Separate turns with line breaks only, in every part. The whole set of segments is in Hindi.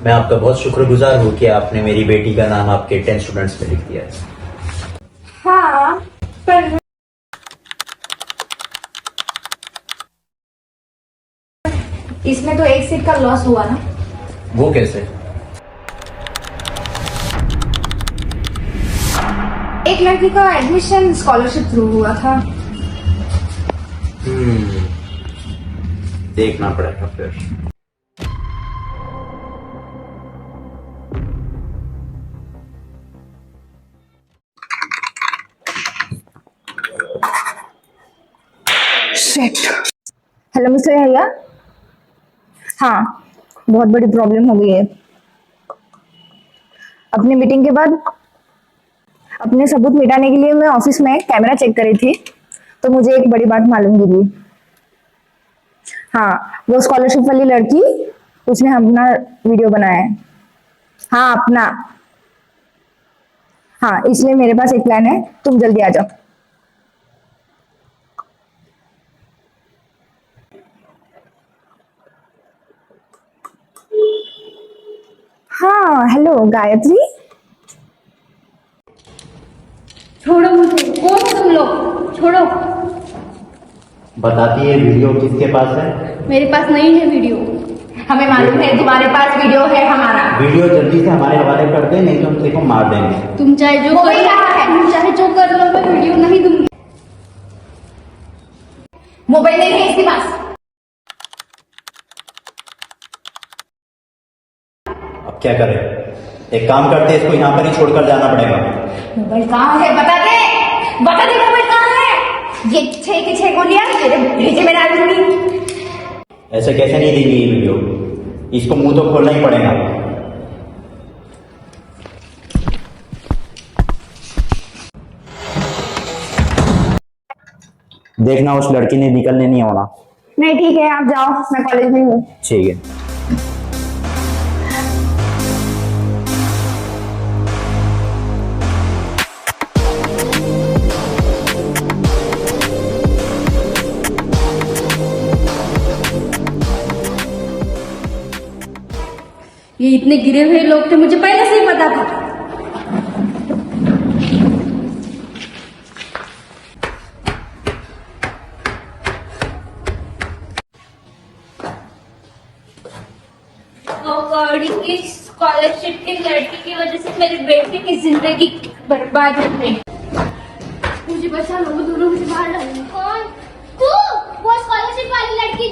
मैं आपका बहुत शुक्रगुजार हूँ कि आपने मेरी बेटी का नाम आपके 10 स्टूडेंट्स में लिख दिया है।
हाँ, पर इसमें तो एक सीट का लॉस हुआ ना।
वो कैसे?
एक लड़की का एडमिशन स्कॉलरशिप थ्रू हुआ था।
देखना पड़ेगा फिर।
शिट। हेलो मिस्टर भैया। हाँ, बहुत बड़ी प्रॉब्लम हो गई है। अपनी मीटिंग के बाद अपने सबूत मिटाने के लिए मैं ऑफिस में कैमरा चेक कर रही थी, तो मुझे एक बड़ी बात मालूम हुई। हाँ, वो स्कॉलरशिप वाली लड़की, उसने अपना वीडियो बनाया है। हाँ, अपना। हाँ, इसलिए मेरे पास एक प्लान है, तुम जल्दी आ जाओ। हाँ, हेलो गायत्री।
छोड़ो मुझे, कौन हो तुम लोग? छोड़ो।
बताती है वीडियो किसके पास है?
मेरे पास नहीं है वीडियो।
हमें मालूम है तुम्हारे पास वीडियो है हमारा।
वीडियो जल्दी से हमारे हवाले कर दे, नहीं तो हम तेरे को मार देंगे।
तुम चाहे जो
मोबाइल कहाँ है?
तुम चाहे जो कर लो, मैं वीडियो नहीं दूंगी।
मोबाइल नहीं है इसके पास।
अब क्या करें? एक काम करते, इसको यहाँ पर ही छोड़कर जाना पड़ेगा।
मोबाइल कहाँ है? बता दे, बता दे मोबाइल कहाँ है। ये 6 की 6 गोलियां तेरे भेजे में डाल दूंगी।
ऐसे कैसे नहीं देंगे ये वीडियो? इसको मुंह तो खोलना ही पड़ेगा। देखना उस लड़की ने निकलने नहीं होना।
नहीं ठीक है, आप जाओ, मैं कॉलेज में हूँ।
ठीक है।
ये इतने गिरे हुए लोग थे, मुझे पहले से ही पता था। गौरी की स्कॉलरशिप की लड़की की वजह से मेरी बेटी की जिंदगी बर्बाद हो गई। मुझे बचा लो, दोनों मुझे बाहर डालो। कौन? तू? वो स्कॉलरशिप वाली लड़की।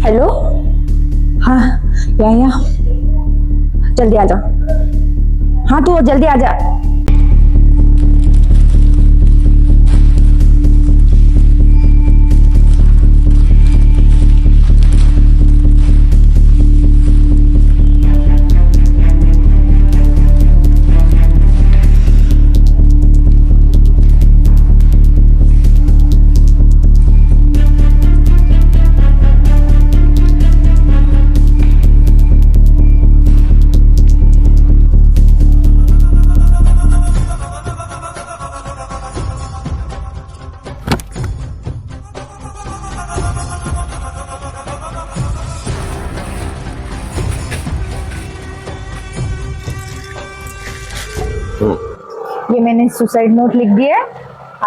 हेलो। हाँ, या जल्दी आ जाओ। हाँ, तू जल्दी आ जा। ये मैंने सुसाइड नोट लिख दिया है,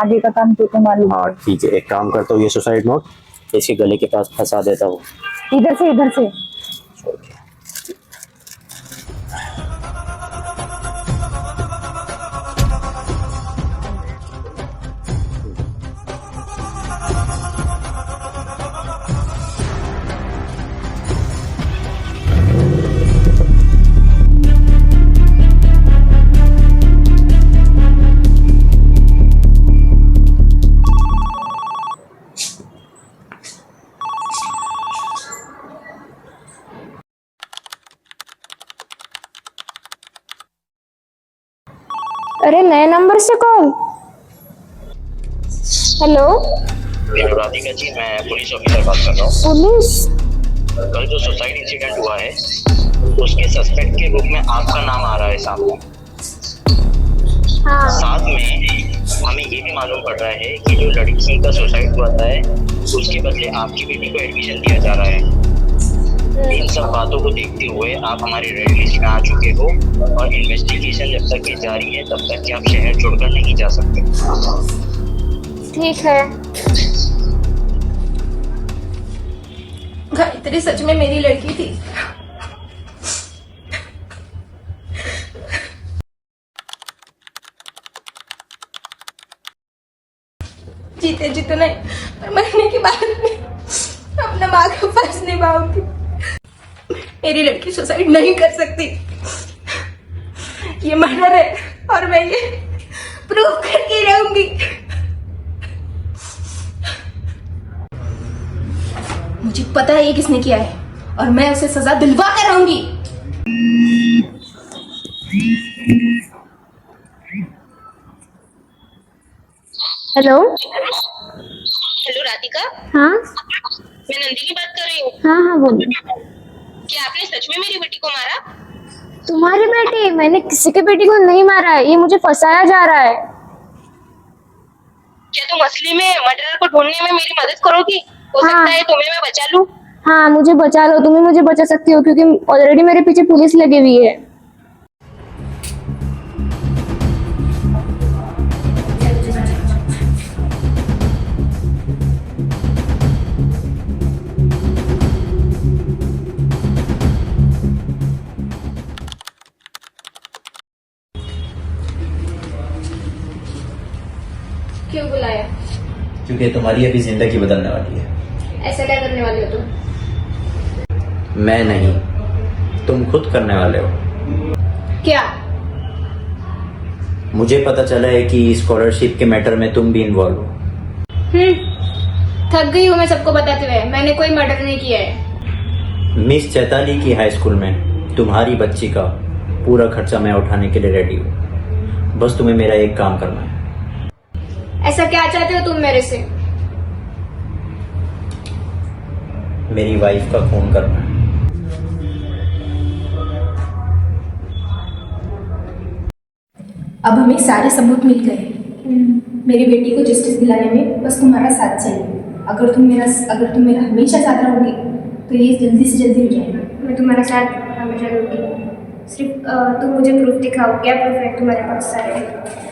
आगे का काम तो मालूम।
हाँ ठीक है, एक काम करता हूँ, ये सुसाइड नोट इसके गले के पास फंसा देता हूँ।
इधर से इधर से। अरे नए नंबर से कॉल। हेलो
राधिका जी, मैं पुलिस ऑफिसर बात कर रहा हूँ।
पुलिस?
कल जो सुसाइड इंसिडेंट हुआ है उसके सस्पेक्ट के रूप में आपका नाम आ रहा है सामने।
हाँ।
साथ में हमें ये भी मालूम पड़ रहा है कि जो लड़की का सुसाइड हुआ था उसके बदले आपकी बेटी को एडमिशन दिया जा रहा है। इन सब बातों को देखते हुए आप हमारी रेड लिस्ट में आ चुके हो और इन्वेस्टिगेशन जब तक ये जारी है तब तक कि आप शहर छोड़कर नहीं जा सकते।
ठीक है।
गायत्री सच में मेरी लड़की थी। जीते जीते नहीं, पर मरने के बाद में अपना माँ का फर्ज निभाऊंगी। मेरी लड़की सुसाइड नहीं कर सकती। ये मर्डर है और मैं ये प्रूव करके रहूंगी। मुझे पता है ये किसने किया है और मैं उसे सजा दिलवा कर रहूंगी।
हेलो।
हेलो राधिका,
हाँ
मैं नंदिनी बात कर रही हूँ।
हाँ बोलिए।
क्या आपने सच में मेरी बेटी को मारा?
तुम्हारी बेटी? मैंने किसी की बेटी को नहीं मारा है, ये मुझे फंसाया जा रहा है।
क्या तुम असली में मर्डरर को ढूंढने में मेरी मदद करोगी? हो
हाँ।
सकता है तुम्हें मैं बचा लूं।
हाँ मुझे बचा लो, तुम्हें मुझे बचा सकती हो क्योंकि ऑलरेडी मेरे पीछे पुलिस लगी हुई है।
क्यों बुलाया?
क्योंकि तुम्हारी अभी जिंदगी बदलने वाली है।
ऐसा क्या करने वाले हो तुम?
मैं नहीं, तुम खुद करने वाले हो।
क्या?
मुझे पता चला है कि स्कॉलरशिप के मैटर में तुम भी इन्वॉल्व हो।
थक गई हूँ मैं सबको बताते हुए। मैंने कोई मर्डर नहीं किया है।
मिस चैताली की हाई स्कूल में तुम्हारी बच्ची का पूरा खर्चा मैं उठाने के लिए रेडी हूँ। बस तुम्हें मेरा एक काम करना है।
ऐसा क्या चाहते हो तुम मेरे से?
मेरी वाइफ का खून करना है।
अब हमें सारे सबूत मिल गए। मेरी बेटी को जस्टिस दिलाने में बस तुम्हारा साथ चाहिए। अगर तुम मेरा हमेशा साथ रहोगी तो ये जल्दी से जल्दी हो जाएगा।
मैं तुम्हारा साथ हमेशा दूंगी। सिर्फ तुम मुझे प्रूफ दिखाओ। क्या प्रूफ है तुम्हारे पास? सारे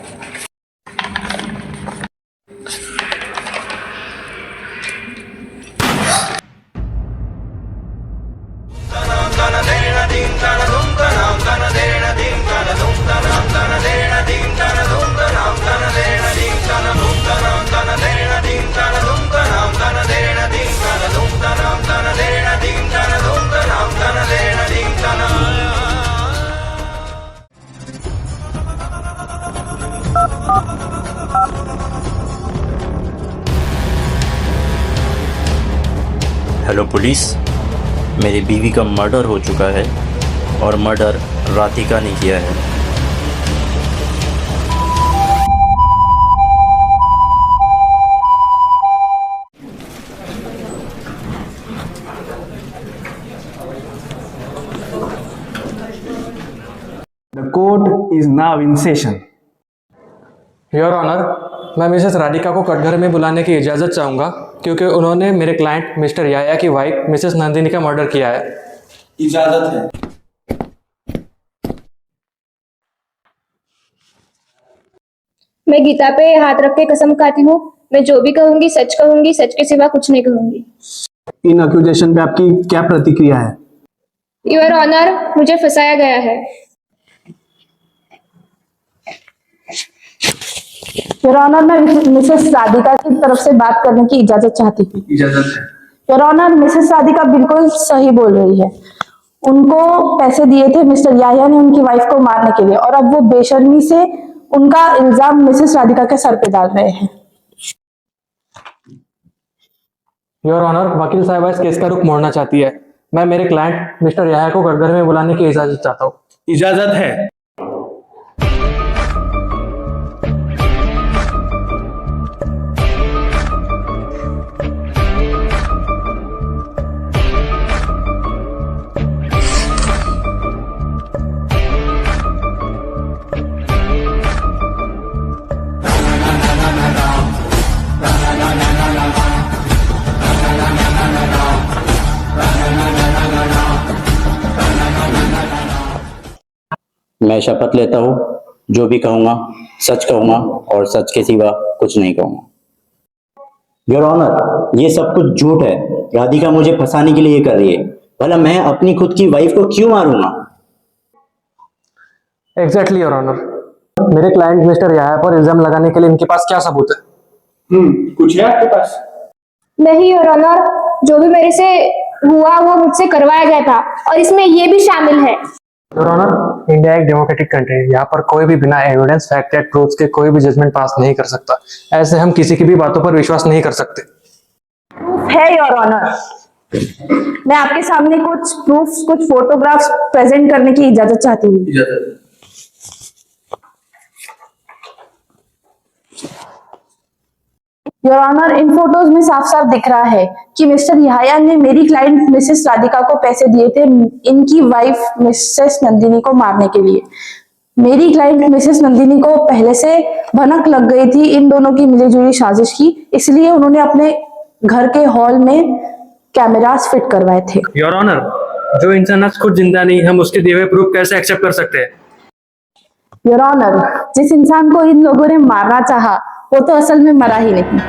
हेलो पुलिस, मेरी बीवी का मर्डर हो चुका है और मर्डर राधिका ने किया है।
The court is now in session.
Your honour, मैं मिसेस राधिका को कटघरे में बुलाने की इजाज़त चाहूँगा क्योंकि उन्होंने मेरे क्लाइंट मिस्टर याया की वाइफ मिसेस नंदिनी का मर्डर किया है।
इजाजत है।
मैं गीता पे हाथ रख के कसम खाती हूँ, मैं जो भी कहूंगी सच कहूंगी, सच के सिवा कुछ नहीं कहूंगी।
इन अक्यूजेशन पे आपकी क्या प्रतिक्रिया है?
योर ऑनर, मुझे फंसाया गया है।
योर ऑनर, मैं मिसेस राधिका की तरफ से बात करने की इजाजत चाहती हूँ।
इजाजत है।
योर ऑनर, मिसेस राधिका बिल्कुल सही बोल रही है। उनको पैसे दिए थे मिस्टर याया ने उनकी वाइफ को मारने के लिए और अब वो बेशर्मी से उनका इल्जाम मिसेस राधिका के सर पे डाल रहे हैं।
योर ऑनर, वकील साहिबा इस केस का रुख मोड़ना चाहती है। मैं मेरे क्लाइंट मिस्टर याया को कटघरे में बुलाने की इजाज़त चाहता हूँ।
इजाजत है।
मैं शपथ लेता हूँ जो भी कहूँगा सच कहूँगा और सच के सिवा कुछ नहीं कहूँगा। योर ऑनर, ये सब कुछ झूठ है। राधिका मुझे फंसाने के लिए ये कर रही है। भला मैं अपनी खुद की वाइफ को क्यों मारूंगा?
एग्जैक्टली योर ऑनर, मेरे क्लाइंट मिस्टर याया पर इल्जाम लगाने के लिए इनके पास क्या सबूत है?
कुछ है आपके पास?
नहीं योर ऑनर, जो भी मेरे से हुआ वो मुझसे करवाया गया था और इसमें ये भी शामिल है।
योर ऑनर, इंडिया एक डेमोक्रेटिक कंट्री है। यहाँ पर कोई भी बिना एविडेंस, फैक्ट या प्रूफ के कोई भी जजमेंट पास नहीं कर सकता। ऐसे हम किसी की भी बातों पर विश्वास नहीं कर सकते।
प्रूफ है योर ऑनर। मैं आपके सामने कुछ प्रूफ्स, कुछ फोटोग्राफ्स प्रेजेंट करने की इजाजत चाहती हूँ। योर ऑनर, इन फोटोज में साफ साफ दिख रहा है कि मिस्टर याया ने मेरी क्लाइंट मिसेस राधिका को पैसे दिए थे इनकी वाइफ मिसेस नंदिनी को मारने के लिए। मेरी क्लाइंट मिसेस नंदिनी को पहले से भनक लग गई थी इन दोनों की मिलीजुली साजिश की, इसलिए उन्होंने अपने घर के हॉल में कैमरास फिट करवाए थे।
योर ऑनर, जो इंसान आज खुद जिंदा नहीं, हम उसके दिए हुए प्रूफ कैसे एक्सेप्ट कर सकते हैं?
योर ऑनर, जिस इंसान को इन लोगों ने मारना चाहा वो तो असल में मरा ही नहीं,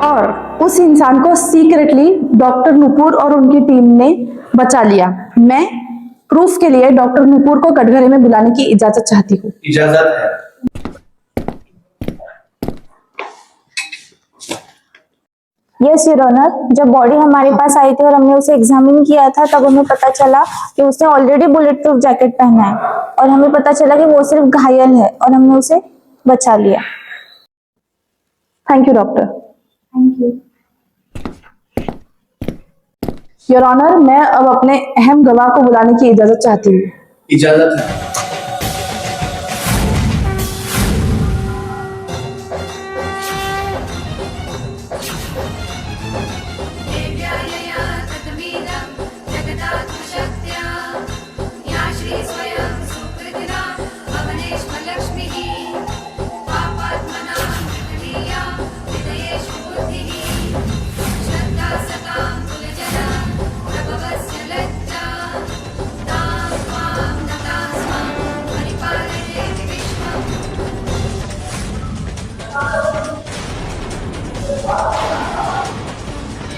और उस इंसान को सीक्रेटली डॉक्टर नुपुर और उनकी टीम ने बचा लिया। मैं प्रूफ के लिए डॉक्टर नुपुर को कटघरे में बुलाने की इजाजत चाहती हूँ।
इजाजत है।
यस योर ऑनर, जब बॉडी हमारे पास आई थी और हमने उसे एग्जामिन किया था तब हमें पता चला कि उसने ऑलरेडी बुलेट प्रूफ जैकेट पहना है और हमें पता चला कि वो सिर्फ घायल है और हमने उसे बचा लिया।
Thank you doctor.
Thank you.
Your honour, मैं अब अपने अहम गवाह को बुलाने की इजाजत चाहती हूँ।
इजाजत है।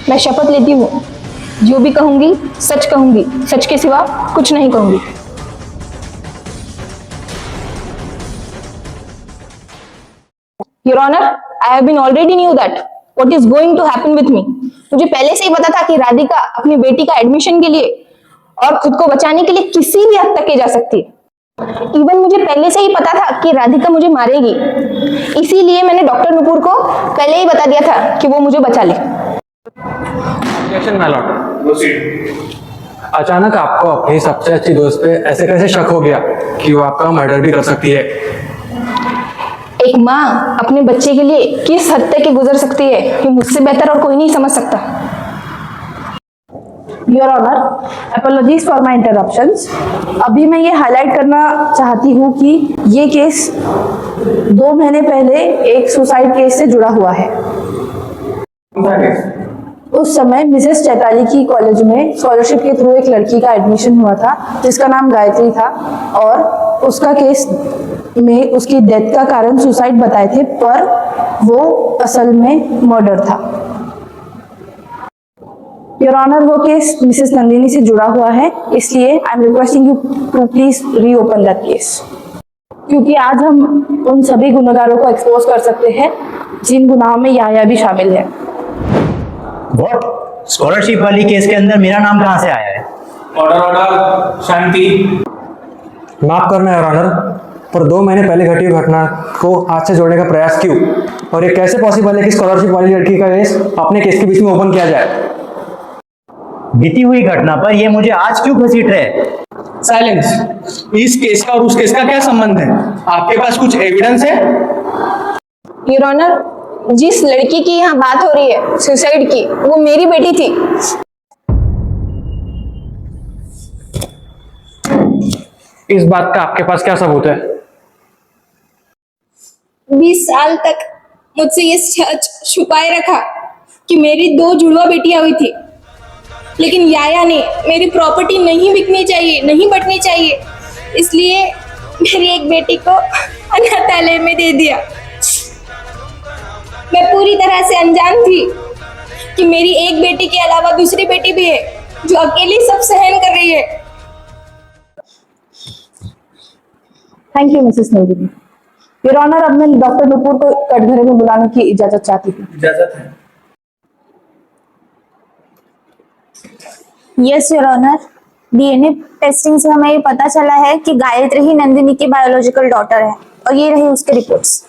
मैं शपथ लेती हूँ जो भी कहूंगी सच कहूंगी, सच के सिवा कुछ नहीं कहूंगी। Your honour, I have been already knew that what is going to happen with me. मुझे पहले से ही पता था कि राधिका अपनी बेटी का एडमिशन के लिए और खुद को बचाने के लिए किसी भी हद तक की जा सकती है। इवन मुझे पहले से ही पता था कि राधिका मुझे मारेगी, इसीलिए मैंने डॉक्टर नुपुर को पहले ही बता दिया था कि वो मुझे बचा ले।
माय लॉर्ड, अचानक आपको अपनी सबसे अच्छी दोस्त पे ऐसे कैसे शक हो गया कि वो आपका मर्डर भी कर सकती है?
एक माँ अपने बच्चे के लिए किस हद तक की गुजर सकती है ये मुझसे बेहतर और कोई नहीं समझ सकता।
Your honour, apologies for my interruptions. अभी मैं ये हाईलाइट करना चाहती हूँ कि ये केस 2 महीने पहले एक सुसाइड केस से जुड़ा हुआ है। उस समय मिसेस चैताली की कॉलेज में स्कॉलरशिप के थ्रू एक लड़की का एडमिशन हुआ था जिसका नाम गायत्री था, और उसका केस में उसकी डेथ का कारण सुसाइड बताए थे, पर वो असल में मर्डर था। योर ऑनर, वो केस मिसेस नंदिनी से जुड़ा हुआ है, इसलिए I am requesting you to please reopen that case, क्योंकि आज हम उन सभी गुनहगारों को एक्सपोज कर सकते हैं जिन गुनाहों में याया भी शामिल है।
व्हाट? स्कॉलरशिप वाली केस के अंदर मेरा नाम कहाँ से आया है?
ऑर्डर ऑर्डर, शांति।
माफ करना योर ऑनर, पर 2 महीने पहले घटी हुई घटना को आज से जोड़ने का प्रयास क्यों? और ये कैसे पॉसिबल है कि स्कॉलरशिप वाली लड़की का केस अपने केस के बीच में ओपन किया जाए?
बीती हुई घटना पर ये मुझे आज क्यों घसीट रहे?
साइलेंस। इस केस का और उस केस का क्या संबंध है? आपके पास कुछ एविडेंस है?
योर ऑनर, जिस लड़की की यहाँ बात हो रही है सुसाइड की, वो मेरी बेटी थी।
इस बात का आपके पास क्या सबूत है?
20 साल तक मुझसे ये सच छुपाए रखा कि मेरी 2 जुड़वा बेटियां हुई थी, लेकिन याया ने मेरी प्रॉपर्टी नहीं बिकनी चाहिए, नहीं बटनी चाहिए, इसलिए मेरी एक बेटी को अनाथालय में दे दिया। मैं पूरी तरह से अनजान थी कि मेरी एक बेटी के अलावा दूसरी बेटी भी है जो अकेली सब सहन कर रही है।
Thank you Mrs Nandini. Your honour, अब मैं डॉक्टर नुपुर को कटघरे में बुलाने की इजाजत चाहती हूँ।
इजाजत है।
Yes your honour, DNA testing से हमें ये पता चला है कि गायत्री ही नंदिनी की बायोलॉजिकल डॉटर है और ये रही उसके reports.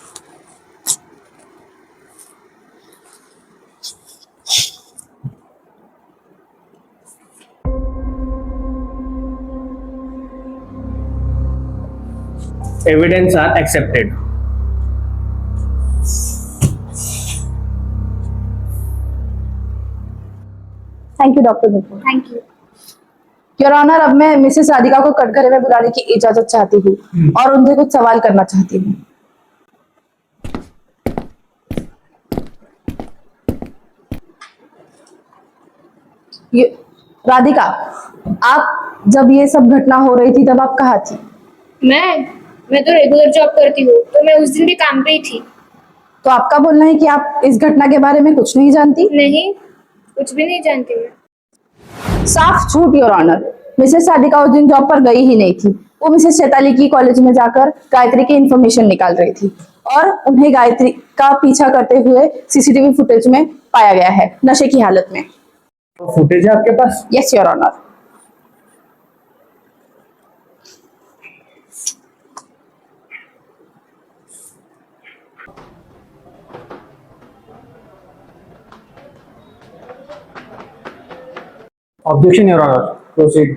Evidence are accepted.
Thank you doctor Nupur.
Thank you.
Your honour, अब मैं मिसेस राधिका को कटघरे में बुलाने की इजाजत चाहती हूँ और उनसे कुछ सवाल करना चाहती हूँ। राधिका, आप जब ये सब घटना हो रही थी तब आप कहाँ थी?
मैं तो रेगुलर जॉब करती हूँ, तो मैं उस दिन भी काम पे ही थी।
तो आपका बोलना है कि आप इस घटना के बारे में कुछ नहीं जानती?
नहीं, कुछ भी नहीं जानती मैं।
साफ झूठ योर ऑनर। मिसेस राधिका उस दिन जॉब पर गई ही नहीं थी। वो मिसेस चैताली की कॉलेज में जाकर गायत्री की इंफॉर्मेशन निकाल रही थी और उन्हें गायत्री का पीछा करते हुए सीसीटीवी फुटेज में पाया गया है, नशे की हालत में।
फुटेज है आपके पास?
Yes your honour.
Objection your honour, proceed.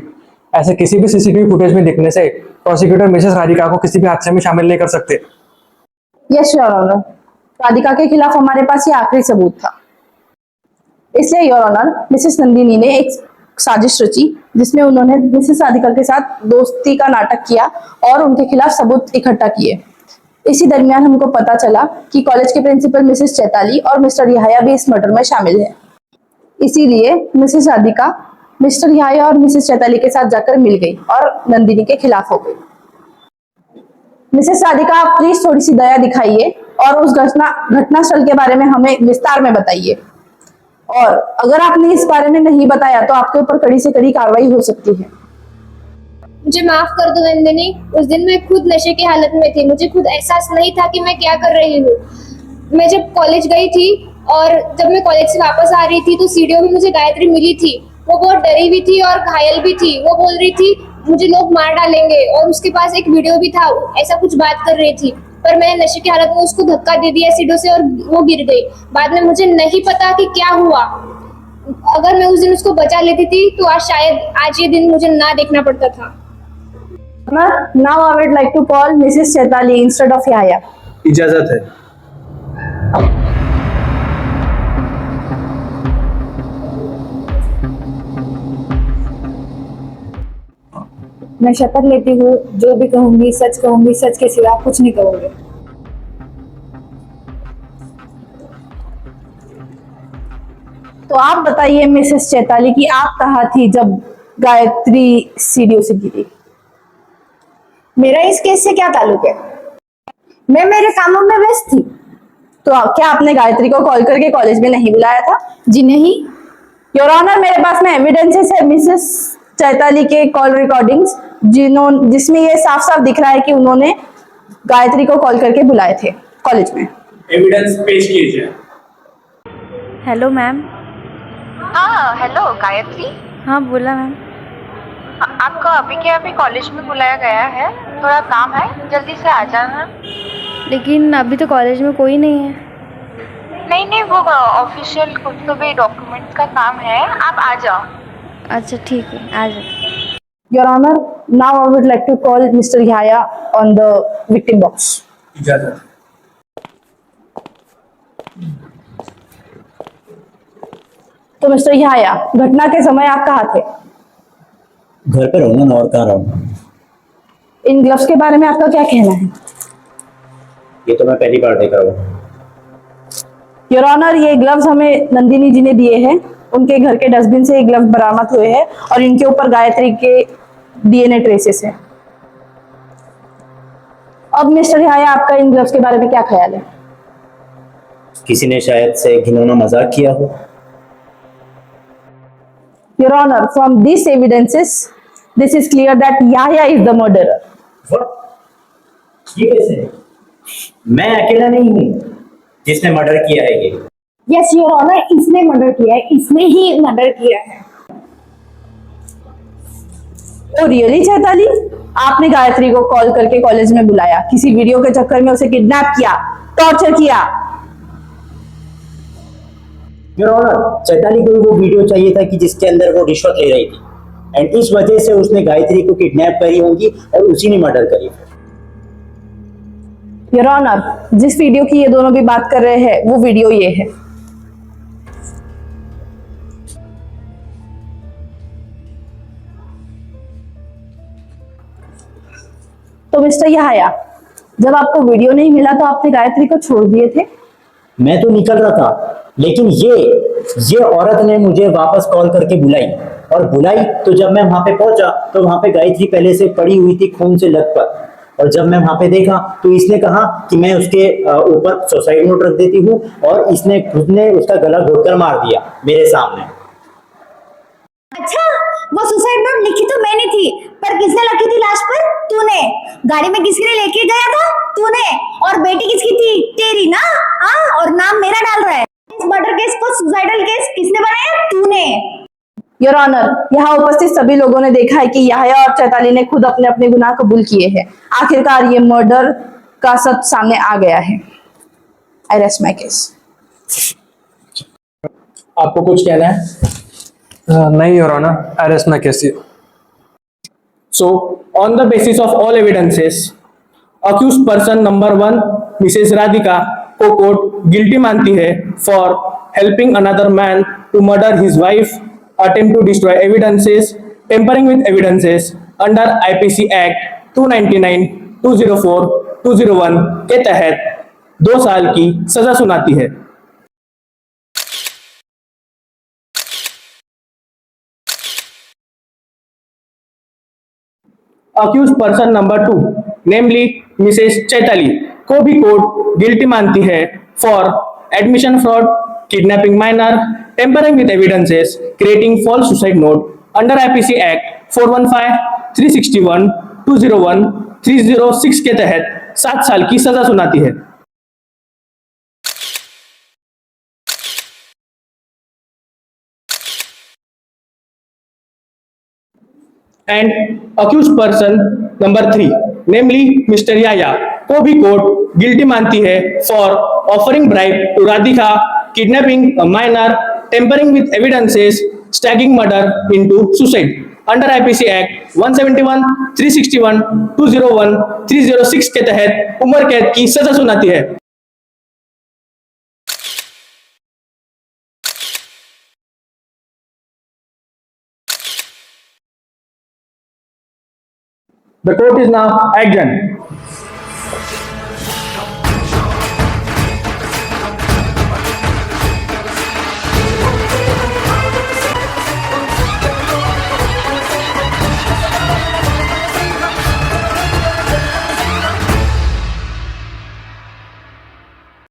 ऐसे किसी भी सीसीटीवी फुटेज में दिखने से प्रोसिक्यूटर मिसेस राधिका को किसी भी हादसे में शामिल नहीं कर सकते।
यस योर ऑनर, राधिका के खिलाफ हमारे पास ये आखिरी सबूत था। इसलिए योर ऑनर, मिसेस नंदिनी ने एक साजिश रची जिसमें उन्होंने मिसेस राधिका के साथ दोस्ती का नाटक किया और उनके खिलाफ सबूत इकट्ठा किए। इसी दरमियान हमको पता चला कि कॉलेज के प्रिंसिपल मिसेस चैताली और मिस्टर यहाया भी इस मर्डर में शामिल है। इसीलिए मिसेस राधिका मिस्टर यहाया और मिसेस चैताली के साथ जाकर मिल गई और नंदिनी के खिलाफ हो गई। मिसेस राधिका, आप प्लीज थोड़ी सी दया दिखाइए और उस घटनास्थल के बारे में हमें विस्तार में बताइए। और अगर आपने इस बारे में नहीं बताया तो आपके ऊपर कड़ी से कड़ी कार्रवाई हो सकती है।
मुझे माफ कर दो नंदिनी, उस दिन मैं खुद नशे की हालत में थी। मुझे खुद एहसास नहीं था कि मैं क्या कर रही हूँ। मैं जब कॉलेज गई थी और जब मैं कॉलेज से वापस आ रही थी तो सीढ़ियों में मुझे गायत्री मिली थी। वो बहुत डरी भी थी और घायल भी थी। वो बोल रही थी मुझे लोग मार डालेंगे और उसके पास एक वीडियो भी था, ऐसा कुछ बात कर रही थी। पर मैंने नशे की हालत में उसको धक्का दे दिया सीढ़ियों से और वो गिर गई। बाद में मुझे नहीं पता कि क्या हुआ। अगर मैं उस दिन उसको बचा लेती थी तो आज ये दिन मुझे ना देखना पड़ता था।
Now I would like to call Mrs. Chaitali instead of Yahya.
इजाजत है।
मैं शपथ लेती हूँ जो भी कहूंगी, सच के सिवा कुछ नहीं कहूंगी।
तो आप बताइए मिसेस चैताली कि आप कहाँ थी जब गायत्री सीढ़ियों से गिरी?
मेरा इस केस से क्या ताल्लुक है? मैं मेरे कामों में व्यस्त थी।
तो क्या आपने गायत्री को कॉल करके कॉलेज में नहीं बुलाया था?
जी नहीं।
योर ऑनर, मेरे पास में एविडेंसेस है मिसेस चैताली के कॉल रिकॉर्डिंग्स जिसमें ये साफ साफ दिख रहा है कि उन्होंने गायत्री को कॉल करके बुलाए थे कॉलेज में।
एविडेंस पेश कीजिए।
Hello ma'am.
हाँ हेलो गायत्री।
हाँ बोला मैम।
आपको अभी के अभी कॉलेज में बुलाया गया है, थोड़ा काम है, जल्दी से आ जाना।
लेकिन अभी तो कॉलेज में कोई नहीं है।
नहीं वो ऑफिशियल कुछ तो भी डॉक्यूमेंट्स का काम है, आप आ जाओ।
अच्छा ठीक है, आ जाओ।
Your honour, now I would like to call mister Yahaya on the victim box.
इजाजत।
तो मिस्टर यहाया, घटना के समय आप कहाँ थे?
घर पे रहूंगा ना, और कहाँ रहूंगा।
इन ग्लव्स के बारे में आपका क्या कहना है?
ये तो मैं पहली बार देख रहा हूँ।
योर ऑनर, ये ग्लव्स हमें नंदिनी जी ने दिए हैं। उनके घर के डस्टबिन से ये ग्लव्स बरामद हुए हैं और इनके ऊपर गायत्री के डीएनए ट्रेसेस हैं। अब मिस्टर याया, आपका इन ग्लव्स के बारे में क्या ख्याल है?
किसी ने शायद से घिनौना मजाक किया हो।
Your Honor, from these evidences, this is clear that Yahya is the murderer.
What? ये कैसे? मैं अकेला नहीं हूँ जिसने मर्डर किया है ये।
यस योर ऑनर, इसने मर्डर किया है, इसने ही मर्डर किया है।
ओ रियली चैताली, आपने गायत्री को कॉल करके कॉलेज में बुलाया, किसी वीडियो के चक्कर में उसे किडनैप किया, टॉर्चर किया?
योर ऑनर, चैताली को वो वीडियो चाहिए था कि जिसके अंदर वो रिश्वत ले रही थी, एंड इस वजह से उसने गायत्री को किडनैप करी होगी और उसी ने मर्डर करी।
योर ऑनर, जिस वीडियो की ये दोनों भी बात कर रहे हैं वो वीडियो ये है। तो मिस्टर यहाया, जब आपको वीडियो नहीं मिला तो आपने गायत्री को छोड़ दिए थे?
मैं तो निकल रहा था, लेकिन ये औरत ने मुझे वापस कॉल करके बुलाई तो जब मैं वहां पे पहुंचा तो वहां पे गायत्री पहले से पड़ी हुई थी खून से लथपथ, और जब मैं वहां पे देखा तो इसने कहा कि मैं उसके ऊपर सुसाइड नोट रख देती हूँ, और इसने खुद ने उसका गला घोटकर मार दिया मेरे सामने।
अच्छा, वो सुसाइड नोट लिखी तो मैंने थी, पर किसने लिखी थी लाश पर? तूने। गाड़ी में किसने लेके गया था? तूने। और बेटी किसकी थी? तेरी ना। हाँ, और नाम मेरा डाल रहा है। इस मर्डर केस को सुसाइडल केस किसने बनाया? तूने।
योर ऑनर, यहाँ उपस्थित सभी लोगों ने देखा है कि याह्या और चैताली ने खुद अपने अपने गुनाह कबूल किए हैं। आखिरकार ये मर्डर का सच सामने आ गया है। I rest my case.
आपको कुछ कहना है?
नहीं your honour, I rest my case.
So, on the basis of all evidences, accused person number 1, Mrs. Radhika, को कोर्ट गिल्टी मानती है for helping another man to murder his wife, attempt to destroy evidences, tampering with evidences under IPC Act 299, 204, 201 के तहत 2 साल की सजा सुनाती है। Accused person number 2, namely Mrs Chaitali, को भी कोर्ट गिल्टी मानती है for admission fraud, kidnapping minor, tampering with evidences, creating false suicide note under IPC act 415, 361, 201, 306 के तहत 7 साल की सजा सुनाती है। And accused person number 3, namely mister Yaya, को भी कोर्ट गिल्टी मानती है for offering bribe to Radhika, kidnapping a minor, tampering with evidences, staging murder into suicide under IPC act 171, 361, 201, 306 के तहत उम्र कैद की सजा सुनाती है। The court is now adjourned.